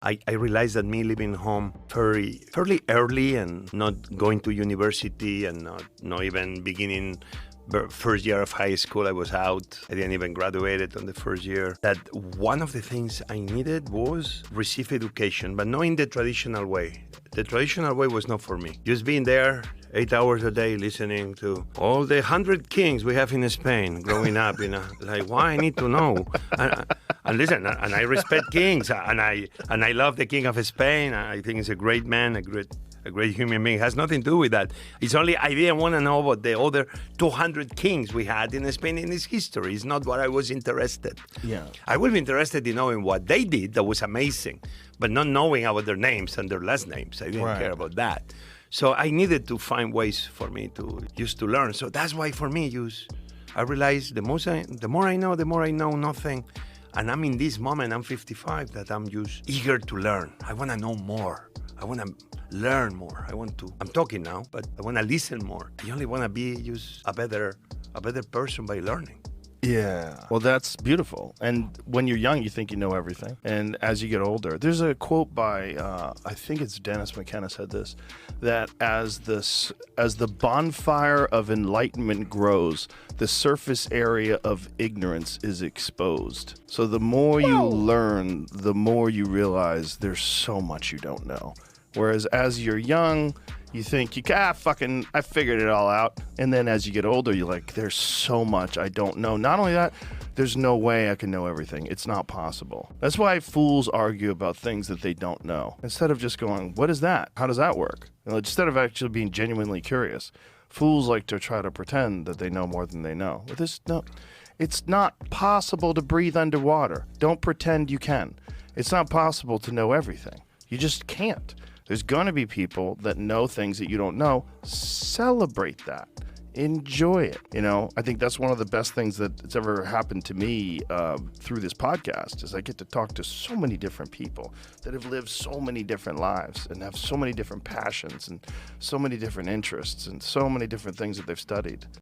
I realized that me leaving home fairly early and not going to university and not even beginning first year of high school, I was out. I didn't even graduate on the first year. That one of the things I needed was receive education, but not in the traditional way. The traditional way was not for me. Just being there 8 hours a day listening to all the 100 kings we have in Spain growing up, like, why I need to know? And listen, and I respect kings, and I love the king of Spain. I think he's a great man, a great human being. It has nothing to do with that. It's only I didn't want to know about the other 200 kings we had in Spain in its history. It's not what I was interested. Yeah. I would be interested in knowing what they did that was amazing, but not knowing about their names and their last names. I didn't care about that. So I needed to find ways for me to learn. So that's why for me, I realized the more I know, the more I know nothing. And I'm in this moment, I'm 55, that I'm just eager to learn. I want to know more. I want to learn more. I'm talking now, but I want to listen more. I only want to be just a better person by learning. Yeah. Well, that's beautiful. And when you're young, you think you know everything. And as you get older, there's a quote by, I think it's Dennis McKenna said this, that as the bonfire of enlightenment grows, the surface area of ignorance is exposed. So the more you learn, the more you realize there's so much you don't know. Whereas as you're young, you think, I figured it all out. And then as you get older, you're like, there's so much I don't know. Not only that, there's no way I can know everything. It's not possible. That's why fools argue about things that they don't know. Instead of just going, what is that? How does that work? Instead of actually being genuinely curious, fools like to try to pretend that they know more than they know. It's not possible to breathe underwater. Don't pretend you can. It's not possible to know everything. You just can't. There's going to be people that know things that you don't know. Celebrate that. Enjoy it. I think that's one of the best things that's ever happened to me through this podcast is I get to talk to so many different people that have lived so many different lives and have so many different passions and so many different interests and so many different things that they've studied.